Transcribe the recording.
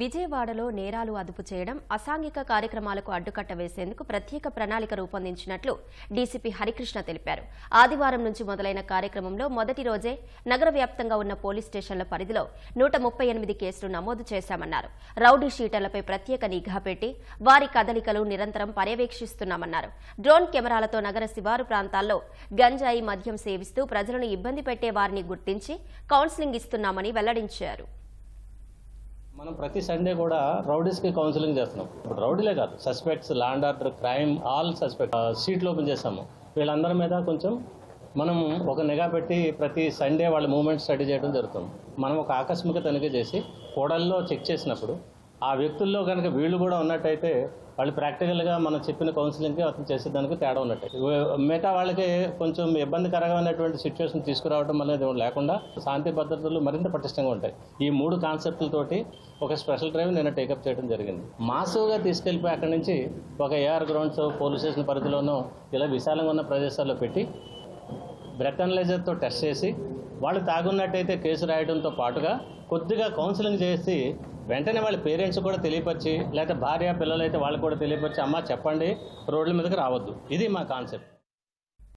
విజయవాడలో నేరాలు అదుపు చేయడం, అసాంఘిక కార్యక్రమాలకు అడ్డుకట్ట వేసేందుకు ప్రత్యేక ప్రణాళిక రూపొందించినట్లు డీసీపీ హరికృష్ణ తెలిపారు. ఆదివారం నుంచి మొదలైన కార్యక్రమంలో మొదటి రోజే నగర వ్యాప్తంగా ఉన్న పోలీస్ స్టేషన్ల పరిధిలో 138 కేసులు నమోదు చేశామన్నారు. రౌడీ షీటర్లపై ప్రత్యేక నిఘా పెట్టి వారి కదలికలు నిరంతరం పర్యవేక్షిస్తున్నామన్నారు. డ్రోన్ కెమెరాలతో నగర శివారు ప్రాంతాల్లో గంజాయి, మద్యం సేవిస్తూ ప్రజలను ఇబ్బంది పెట్టే వారిని గుర్తించి కౌన్సిలింగ్ ఇస్తున్నామని వెల్లడించారు. మనం ప్రతి సండే కూడా రౌడీస్కి కౌన్సిలింగ్ చేస్తున్నాం. ఇప్పుడు రౌడీలే కాదు, suspects, land order, crime, all suspect సీట్లు ఓపెన్ చేస్తాము. వీళ్ళందరి మీద కొంచెం మనం ఒక నిఘా పెట్టి ప్రతి సండే వాళ్ళ మూవ్మెంట్ స్టడీ చేయడం జరుగుతుంది. మనం ఒక ఆకస్మిక తనిఖీ చేసి కోడల్లో చెక్ చేసినప్పుడు ఆ వ్యక్తుల్లో కనుక వీళ్ళు కూడా ఉన్నట్టయితే వాళ్ళు ప్రాక్టికల్గా మనం చెప్పిన కౌన్సిలింగ్కి అతను చేసేదానికి తేడా ఉన్నట్టు. మిగతా వాళ్ళకి కొంచెం ఇబ్బందికరమైనటువంటి సిచ్యువేషన్ తీసుకురావడం అనేది లేకుండా శాంతి భద్రతలు మరింత పటిష్టంగా ఉంటాయి. ఈ 3 కాన్సెప్ట్లతోటి ఒక స్పెషల్ డ్రైవ్ నేను టేకప్ చేయడం జరిగింది. మాసివ్గా తీసుకెళ్ళిపోయి అక్కడి నుంచి ఒక ఏఆర్ గ్రౌండ్స్, పోలీస్ స్టేషన్ పరిధిలోనూ ఇలా విశాలంగా ఉన్న ప్రదేశాల్లో పెట్టి బ్రెత్ అనలైజర్తో టెస్ట్ చేసి వాళ్ళు తాగున్నట్టయితే కేసు రాయడంతో పాటుగా కొద్దిగా కౌన్సిలింగ్ చేసి వెంటనే వాళ్ళ పేరెంట్స్ కూడా తెలియపరిచి, లేకపోతే భార్య పిల్లలు అయితే వాళ్ళు కూడా తెలియపరిచి, అమ్మ చెప్పండి, రోడ్ల మీదకి రావద్దు. ఇది మా కాన్సెప్ట్.